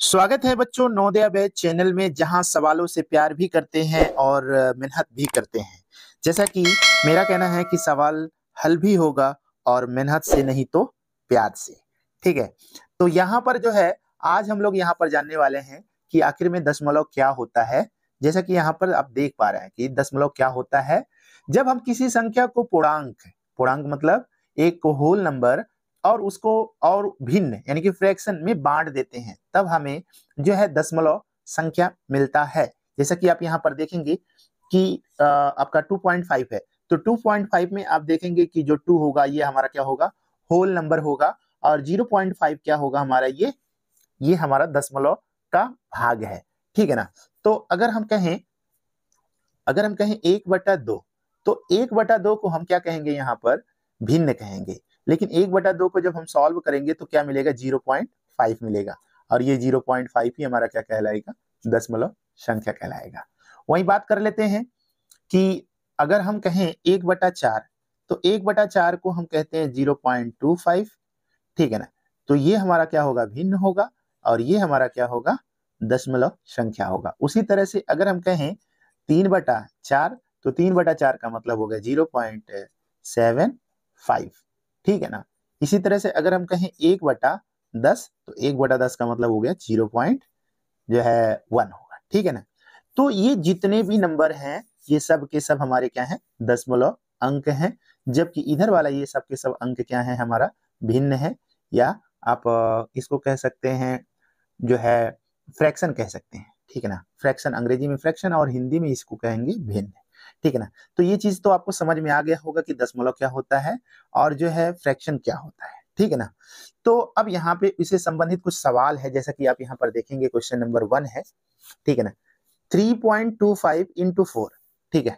स्वागत है बच्चों नवोदय बैच चैनल में, जहां सवालों से प्यार भी करते हैं और मेहनत भी करते हैं। जैसा कि मेरा कहना है कि सवाल हल भी होगा और मेहनत से नहीं तो प्यार से। ठीक है, तो यहाँ पर जो है आज हम लोग यहाँ पर जानने वाले हैं कि आखिर में दशमलव क्या होता है। जैसा कि यहाँ पर आप देख पा रहे हैं कि दशमलव क्या होता है। जब हम किसी संख्या को पूर्णांक पूर्णांक मतलब एक को होल नंबर और उसको और भिन्न यानी कि फ्रैक्शन में बांट देते हैं, तब हमें जो है दशमलव संख्या मिलता है। जैसा कि आप यहाँ पर देखेंगे कि आपका 2.5 है, तो 2.5 में आप देखेंगे कि जो 2 होगा ये हमारा क्या होगा, होल नंबर होगा, और 0.5 क्या होगा हमारा, ये हमारा दशमलव का भाग है। ठीक है ना। तो अगर हम कहें 1/2, तो 1/2 को हम क्या कहेंगे, यहाँ पर भिन्न कहेंगे। लेकिन 1/2 को जब हम सॉल्व करेंगे तो क्या मिलेगा, 0.5 मिलेगा, और ये 0.5 ही हमारा क्या कहलाएगा, दशमलव संख्या कहलाएगा। वही बात कर लेते हैं कि अगर हम कहें 1/4, तो 1/4 को हम कहते हैं 0.25। ठीक है ना। तो ये हमारा क्या होगा, भिन्न होगा, और ये हमारा क्या होगा, दशमलव संख्या होगा। उसी तरह से अगर हम कहें 3/4, तो 3/4 का मतलब हो गया 0.75। ठीक है ना। इसी तरह से अगर हम कहें 1/10, तो 1/10 का मतलब हो गया 0.1 होगा। ठीक है ना। तो ये जितने भी नंबर हैं ये सब के सब हमारे क्या हैं, दशमलव अंक हैं, जबकि इधर वाला ये सब के सब अंक क्या है, हमारा भिन्न है, या आप इसको कह सकते हैं जो है फ्रैक्शन कह सकते हैं। ठीक है ना। फ्रैक्शन, अंग्रेजी में फ्रैक्शन और हिंदी में इसको कहेंगे भिन्न। ठीक है ना। तो ये चीज तो आपको समझ में आ गया होगा कि दशमलव क्या होता है और जो है फ्रैक्शन क्या होता है। ठीक है ना। तो अब यहाँ पे इससे संबंधित कुछ सवाल है, जैसा कि आप यहाँ पर देखेंगे क्वेश्चन नंबर 1 है। ठीक है ना। 3.25 इंटू 4। ठीक है।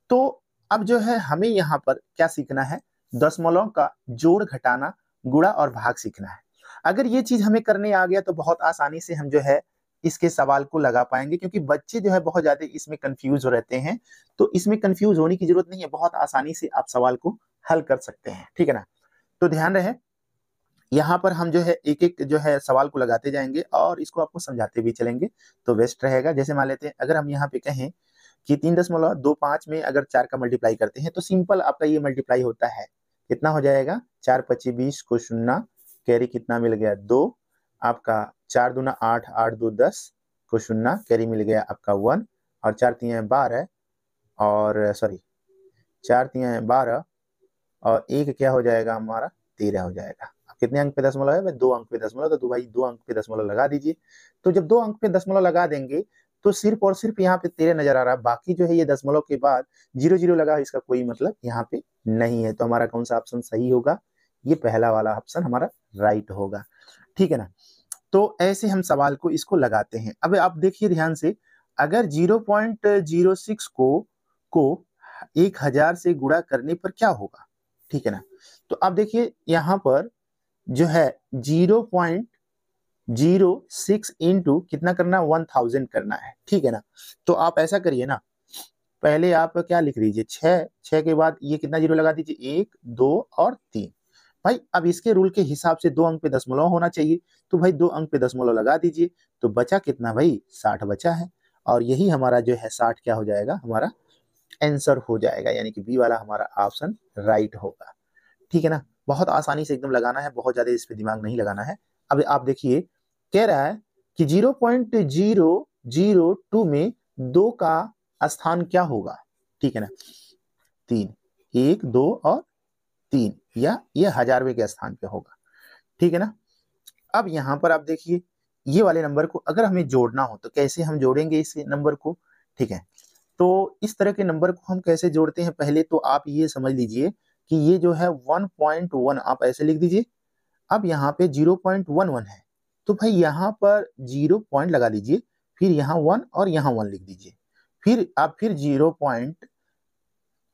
तो अब जो है हमें यहाँ पर क्या सीखना है, दशमलव का जोड़ घटाना गुणा और भाग सीखना है। अगर ये चीज हमें करने आ गया तो बहुत आसानी से हम जो है इसके सवाल को लगा पाएंगे, क्योंकि बच्चे जो है बहुत ज्यादा इसमें कंफ्यूज रहते हैं। तो इसमें कंफ्यूज होने की जरूरत नहीं है, बहुत आसानी से आप सवाल को हल कर सकते हैं। ठीक है ना। तो ध्यान रहे, यहाँ पर हम जो है एक एक जो है सवाल को लगाते जाएंगे और इसको आपको समझाते भी चलेंगे, तो बेस्ट रहेगा। जैसे मान लेते हैं, अगर हम यहाँ पे कहें कि 3.25 में अगर 4 का मल्टीप्लाई करते हैं, तो सिंपल आपका ये मल्टीप्लाई होता है, कितना हो जाएगा, 4×25 20 को शून्य, कैरी कितना मिल गया 2, आपका 4 दूना 8, 8 2 10 को शून्य, कैरी मिल गया आपका 1, और 4 3 12, और सॉरी 4 3 12, और एक क्या हो जाएगा हमारा, 13 हो जाएगा। अब कितने अंक पे दशमलव है भाई, 2 अंक पे दशमलव, तो भाई 2 अंक पे दशमलव लगा दीजिए। तो जब 2 अंक पे दशमलव लगा देंगे तो सिर्फ और सिर्फ यहाँ पे 13 नजर आ रहा है, बाकी जो है ये दशमलव के बाद 0 0 लगा, इसका कोई मतलब यहाँ पे नहीं है। तो हमारा कौन सा ऑप्शन सही होगा, ये पहला वाला ऑप्शन हमारा राइट होगा। ठीक है ना। तो ऐसे हम सवाल को इसको लगाते हैं। अब आप देखिए ध्यान से, अगर 0.06 को 1000 से गुणा करने पर क्या होगा। ठीक है ना। तो आप देखिए यहाँ पर जो है 0.06 इंटू कितना करना, 1000 करना है। ठीक है ना। तो आप ऐसा करिए ना, पहले आप क्या लिख लीजिए, 6, 6 के बाद ये कितना जीरो लगा दीजिए, 1 2 और 3। भाई अब इसके रूल के हिसाब से 2 अंक पे दशमलव होना चाहिए, तो भाई 2 अंक पे दशमलव लगा दीजिए। तो बचा कितना भाई, 60 बचा है, और यही हमारा जो है 60 क्या हो जाएगा, हमारा आंसर हो जाएगा, यानी कि बी वाला हमारा ऑप्शन राइट होगा। ठीक है ना। बहुत आसानी से एकदम लगाना है, बहुत ज्यादा इस पे दिमाग नहीं लगाना है। अब आप देखिए, कह रहा है कि 0.002 में 2 का स्थान क्या होगा। ठीक है ना, 3, 1 2 और 3, या ये हजारवे के स्थान पे होगा। ठीक है ना। अब यहाँ पर आप देखिए, ये वाले नंबर को अगर हमें जोड़ना हो तो कैसे हम जोड़ेंगे इस नंबर को। ठीक है। तो इस तरह के नंबर को हम कैसे जोड़ते हैं, पहले तो आप ये समझ लीजिए कि ये जो है 1.1 आप ऐसे लिख दीजिए। अब यहाँ पे 0.11 है, तो भाई यहाँ पर 0 पॉइंट लगा दीजिए, फिर यहाँ 1 और यहाँ 1 लिख दीजिए, फिर आप फिर 0 पॉइंट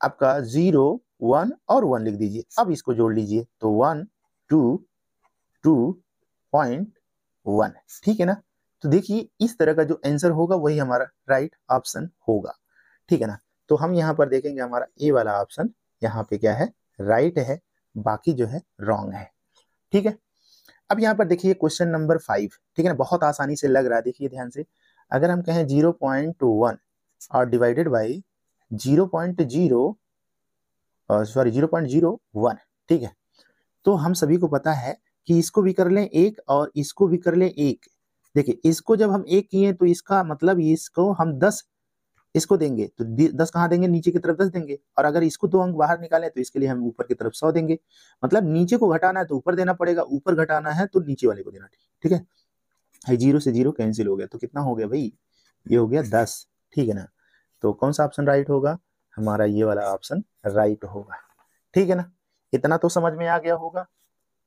आपका 0 1 और 1 लिख दीजिए। अब इसको जोड़ लीजिए, तो 1 2 2.1। ठीक है ना। तो देखिए इस तरह का जो आंसर होगा वही हमारा राइट ऑप्शन होगा। ठीक है ना। तो हम यहाँ पर देखेंगे हमारा ए वाला ऑप्शन यहाँ पे क्या है, राइट है, बाकी जो है रॉन्ग है। ठीक है। अब यहाँ पर देखिए क्वेश्चन नंबर 5, ठीक है ना, बहुत आसानी से लग रहा है, देखिए ध्यान से। अगर हम कहें 0.1 और डिवाइडेड बाई 0.01, ठीक है, तो हम सभी को पता है कि इसको भी कर लें एक और इसको भी कर लें एक। देखिए इसको जब हम एक किए तो इसका मतलब इसको हम 10 इसको देंगे तो 10 कहाँ देंगे, नीचे की तरफ 10 देंगे, और अगर इसको 2 अंक बाहर निकालें तो इसके लिए हम ऊपर की तरफ 100 देंगे। मतलब नीचे को घटाना है तो ऊपर देना पड़ेगा, ऊपर घटाना है तो नीचे वाले को देना, ठीक है। 0 से 0 कैंसिल हो गया, तो कितना हो गया भाई, ये हो गया 10, ठीक है ना। तो कौन सा ऑप्शन राइट होगा, हमारा ये वाला ऑप्शन राइट होगा, ठीक है ना। इतना तो समझ में आ गया होगा,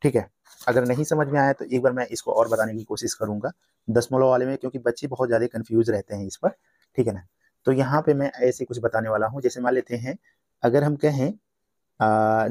ठीक है। अगर नहीं समझ में आया तो एक बार मैं इसको और बताने की कोशिश करूंगा दशमलव वाले में, क्योंकि बच्चे बहुत ज्यादा कंफ्यूज रहते हैं इस पर, ठीक है ना। तो यहाँ पे मैं ऐसे कुछ बताने वाला हूँ, जैसे मान लेते हैं अगर हम कहें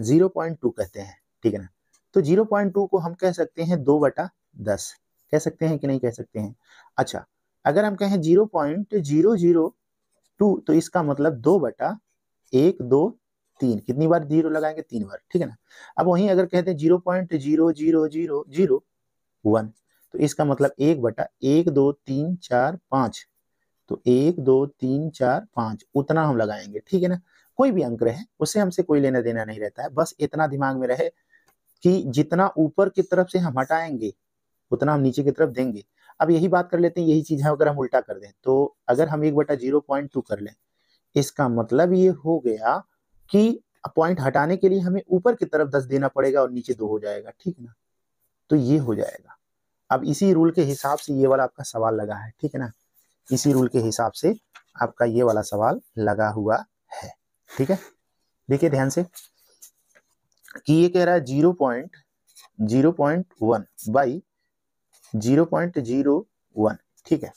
0.2 कहते हैं, ठीक है ना, तो 0.2 को हम कह सकते हैं 2/10, कह सकते हैं कि नहीं कह सकते हैं। अच्छा, अगर हम कहें 0.002 तो इसका मतलब 2/1, 2, 3, कितनी बार जीरो लगाएंगे, 3 बार, ठीक है ना। अब वहीं अगर कहते हैं 0.00001 तो इसका मतलब 1/1, 2, 3, 4, 5, तो 1, 2, 3, 4, 5 उतना हम लगाएंगे, ठीक है ना। कोई भी अंक रहे उससे हमसे कोई लेना देना नहीं रहता है, बस इतना दिमाग में रहे कि जितना ऊपर की तरफ से हम हटाएंगे उतना हम नीचे की तरफ देंगे। अब यही बात कर लेते हैं, यही चीज है, अगर हम उल्टा कर दें तो अगर हम 1/0.2 कर लें, इसका मतलब ये हो गया कि पॉइंट हटाने के लिए हमें ऊपर की तरफ 10 देना पड़ेगा और नीचे 2 हो जाएगा, ठीक है ना। तो ये हो जाएगा। अब इसी रूल के हिसाब से ये वाला आपका सवाल लगा है, ठीक है ना। इसी रूल के हिसाब से आपका ये वाला सवाल लगा हुआ है, ठीक है। देखिए ध्यान से कि ये कह रहा है 0.1 बाई 0.01, ठीक है।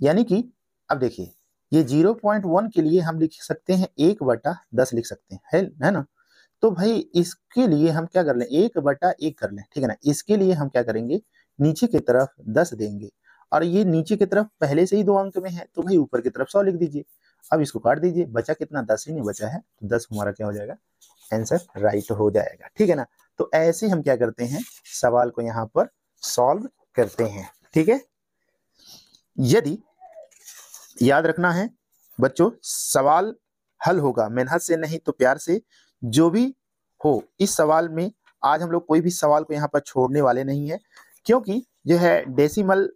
यानी कि अब देखिए ये 0.1 के लिए हम लिख सकते हैं 1/10 लिख सकते हैं, है ना। तो भाई इसके लिए हम क्या कर लें, 1/1 कर लें, ठीक है ना। इसके लिए हम क्या करेंगे, नीचे की तरफ 10 देंगे, और ये नीचे की तरफ पहले से ही 2 अंक में है तो भाई ऊपर की तरफ 100 लिख दीजिए। अब इसको काट दीजिए, बचा कितना, 10 ही नहीं बचा है, तो 10 हमारा क्या हो जाएगा, आंसर राइट हो जाएगा, ठीक है ना। तो ऐसे हम क्या करते हैं, सवाल को यहाँ पर सॉल्व करते हैं, ठीक है। यदि याद रखना है बच्चों, सवाल हल होगा मेहनत से नहीं तो प्यार से, जो भी हो इस सवाल में आज हम लोग कोई भी सवाल को यहाँ पर छोड़ने वाले नहीं है, क्योंकि जो है डेसिमल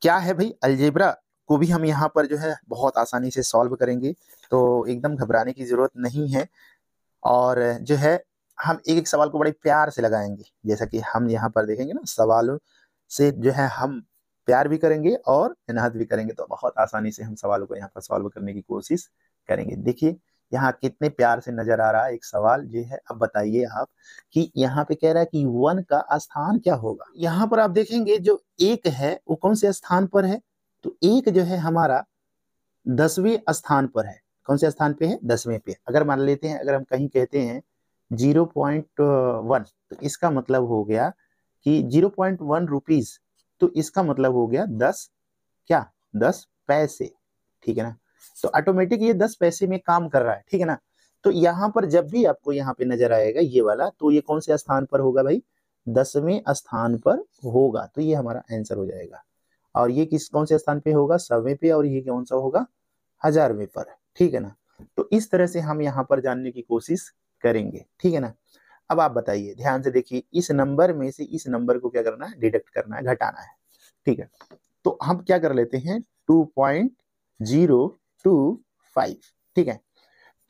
क्या है भाई, अलजेब्रा को भी हम यहाँ पर जो है बहुत आसानी से सॉल्व करेंगे, तो एकदम घबराने की जरूरत नहीं है। और जो है हम एक एक सवाल को बड़े प्यार से लगाएंगे, जैसा कि हम यहाँ पर देखेंगे ना, सवालों से जो है हम प्यार भी करेंगे और मेहनत भी करेंगे, तो बहुत आसानी से हम सवालों को यहाँ पर सॉल्व करने की कोशिश करेंगे। देखिए यहाँ कितने प्यार से नजर आ रहा है एक सवाल ये है। अब बताइए आप कि यहाँ पे कह रहा है कि 1 का स्थान क्या होगा। यहाँ पर आप देखेंगे जो 1 है वो कौन से स्थान पर है, तो 1 जो है हमारा 10वें स्थान पर है। कौन से स्थान पे है, 10वें पे। अगर मान लेते हैं, अगर हम कहीं कहते हैं 0.1 तो इसका मतलब हो गया कि 0.1 रुपीज, तो इसका मतलब हो गया 10 क्या, 10 पैसे, ठीक है ना। तो ऑटोमेटिक ये 10 पैसे में काम कर रहा है, ठीक है ना। तो यहाँ पर जब भी आपको यहाँ पे नजर आएगा ये वाला, तो ये कौन से स्थान पर होगा भाई, 10वें स्थान पर होगा, तो ये हमारा आंसर हो जाएगा। और ये किस कौन से स्थान पे होगा, 100वें पे, और ये कौन सा होगा, 1000वें पर, ठीक है ना। तो इस तरह से हम यहाँ पर जानने की कोशिश करेंगे, ठीक है ना। अब आप बताइए, ध्यान से देखिए, इस नंबर में से इस नंबर को क्या करना है, डिडक्ट करना है, घटाना है, ठीक है। तो हम क्या कर लेते हैं, 2.025, ठीक है।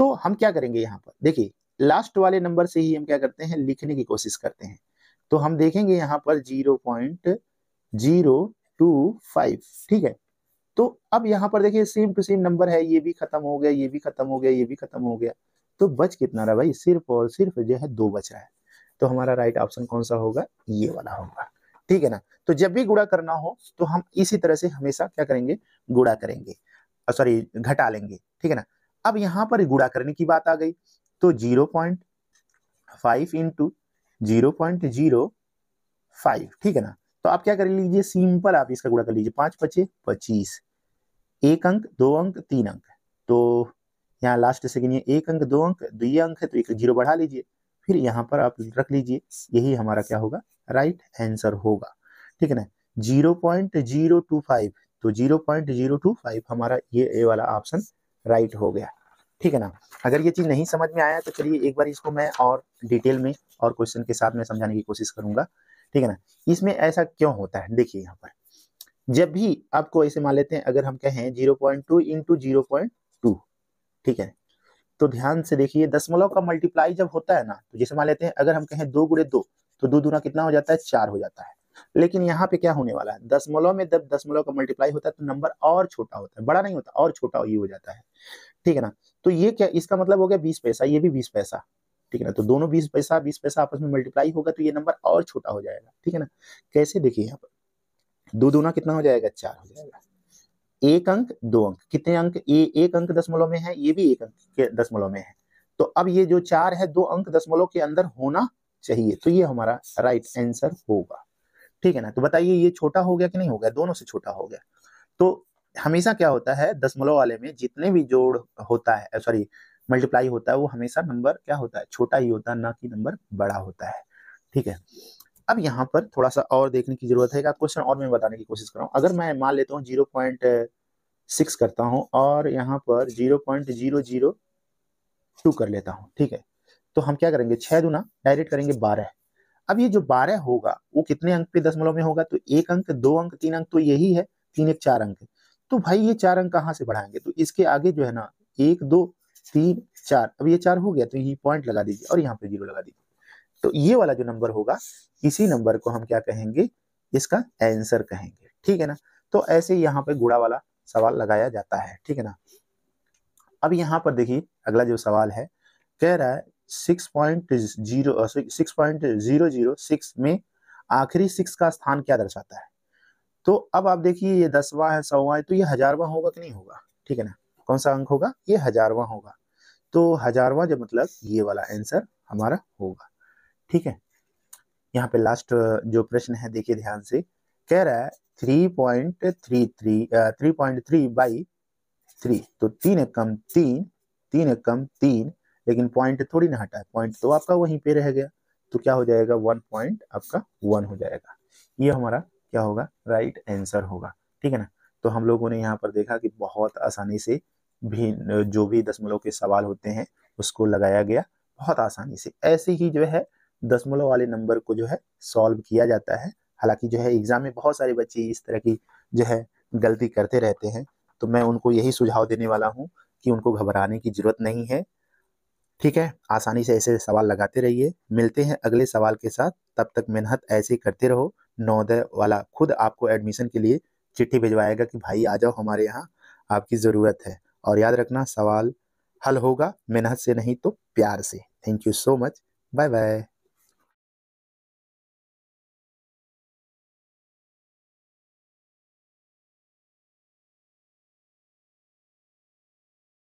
तो हम क्या करेंगे यहाँ पर, देखिए लास्ट वाले नंबर से ही हम क्या करते हैं, लिखने की कोशिश करते हैं। तो हम देखेंगे यहाँ पर 0.025, ठीक है। तो अब यहाँ पर देखिए सेम टू सेम नंबर है, ये भी खत्म हो गया, ये भी खत्म हो गया, ये भी खत्म हो गया, तो बच कितना रहा भाई, सिर्फ और सिर्फ जो है 2 बचा है। तो हमारा राइट ऑप्शन कौन सा होगा, ये वाला होगा, ठीक है ना। तो जब भी गुणा करना हो तो हम इसी तरह से हमेशा क्या करेंगे, गुणा करेंगे, सॉरी घटा लेंगे, ठीक है ना। अब यहाँ पर गुणा करने की बात आ गई, तो 0.5 इंटू 0.05, ठीक है ना। तो आप क्या कर लीजिए, सिंपल आप इसका गुणा कर लीजिए, 5 पचे 25, 1 अंक 2 अंक 3 अंक, तो यहाँ लास्ट से गिनिए, 1 अंक 2 अंक 2 अंक है तो एक 0 बढ़ा लीजिए, फिर यहाँ पर आप रख लीजिए, यही हमारा क्या होगा, राइट आंसर होगा। ठीक है ना, 0.025, तो 0.025 हमारा ये वाला ऑप्शन राइट हो गया। ठीक है ना। अगर ये चीज नहीं समझ में आया तो चलिए एक बार इसको मैं और डिटेल में और क्वेश्चन के साथ में समझाने की कोशिश करूंगा। ठीक है ना। इसमें ऐसा क्यों होता है, देखिए यहाँ पर जब भी आपको ऐसे मान लेते हैं, अगर हम कहें 0.2 इंटू 0.2, ठीक है, तो ध्यान से देखिए दशमलव का मल्टीप्लाई जब होता है ना, तो जैसे मान लेते हैं अगर हम कहें 2 गुणे 2, तो 2 दूना कितना हो जाता है, 4 हो जाता है। लेकिन यहाँ पे क्या होने वाला है, दशमलव में जब दशमलव का मल्टीप्लाई होता है तो नंबर और छोटा होता है, बड़ा नहीं होता, और छोटा ये हो जाता है। ठीक है ना। तो ये क्या, इसका मतलब हो गया 20 पैसा, ये भी 20 पैसा। ठीक है ना, तो दोनों 20 पैसा 20 पैसा आपस में मल्टीप्लाई होगा तो ये नंबर और छोटा हो जाएगा। ठीक है ना। कैसे, देखिए यहाँ पर 2 दूना कितना हो जाएगा, 4 हो जाएगा। एक अंक 2 अंक, कितने अंक, ये एक अंक दशमलव में है, ये भी एक अंक के दशमलव में है। तो अब ये जो 4 है 2 अंक दशमलव के अंदर होना चाहिए, तो ये हमारा राइट आंसर होगा। ठीक है ना। तो बताइए ये छोटा हो गया कि नहीं हो गया, दोनों से छोटा हो गया। तो हमेशा क्या होता है दशमलव वाले में जितने भी जोड़ होता है, सॉरी मल्टीप्लाई होता है, वो हमेशा नंबर क्या होता है, छोटा ही होता है, ना कि नंबर बड़ा होता है। ठीक है। अब यहाँ पर थोड़ा सा और देखने की जरूरत है, क्वेश्चन और मैं बताने की कोशिश कर रहा हूँ। अगर मैं मान लेता हूँ 0.6 करता हूँ और यहाँ पर 0.002 कर लेता हूँ। ठीक है। तो हम क्या करेंगे, 6 दूना डायरेक्ट करेंगे 12। अब ये जो 12 होगा वो कितने अंक पे दशमलव में होगा, तो 1 अंक 2 अंक 3 अंक, तो यही है 3 1 4 अंक। तो भाई ये 4 अंक कहाँ से बढ़ाएंगे, तो इसके आगे जो है ना 1 2 3 4, अब ये 4 हो गया तो यही पॉइंट लगा दीजिए और यहाँ पे 0 लगा दीजिए। तो ये वाला जो नंबर होगा इसी नंबर को हम क्या कहेंगे, इसका आंसर कहेंगे। ठीक है ना। तो ऐसे यहाँ पे गुणा वाला सवाल लगाया जाता है। ठीक है ना। अब यहाँ पर देखिए अगला जो सवाल है, कह रहा है 6.006 में आखिरी 6 का स्थान क्या दर्शाता है। तो अब आप देखिए ये 10वां है, 100वां है, तो ये 1000वां होगा कि नहीं होगा। ठीक है ना। कौन सा अंक होगा, ये 1000वां होगा। तो 1000वां जो मतलब ये वाला आंसर हमारा होगा। ठीक है। यहाँ पे लास्ट जो प्रश्न है देखिए ध्यान से, कह रहा है 3.3 तो 3 एकम 3, 3 एकम 3, लेकिन पॉइंट थोड़ी ना हटा है, पॉइंट तो आपका वहीं पे रह गया, तो क्या हो जाएगा 1 पॉइंट आपका 1 हो जाएगा। ये हमारा क्या होगा, राइट आंसर होगा। ठीक है ना। तो हम लोगों ने यहाँ पर देखा कि बहुत आसानी से भी जो भी दशमलव के सवाल होते हैं उसको लगाया गया, बहुत आसानी से। ऐसे ही जो है दशमलव वाले नंबर को जो है सॉल्व किया जाता है। हालांकि जो है एग्जाम में बहुत सारे बच्चे इस तरह की जो है गलती करते रहते हैं, तो मैं उनको यही सुझाव देने वाला हूँ कि उनको घबराने की जरूरत नहीं है। ठीक है, आसानी से ऐसे सवाल लगाते रहिए। मिलते हैं अगले सवाल के साथ, तब तक मेहनत ऐसे करते रहो। नवोदय वाला खुद आपको एडमिशन के लिए चिट्ठी भिजवाएगा कि भाई आ जाओ हमारे यहाँ, आपकी ज़रूरत है। और याद रखना सवाल हल होगा मेहनत से नहीं तो प्यार से। Thank you so much, bye bye.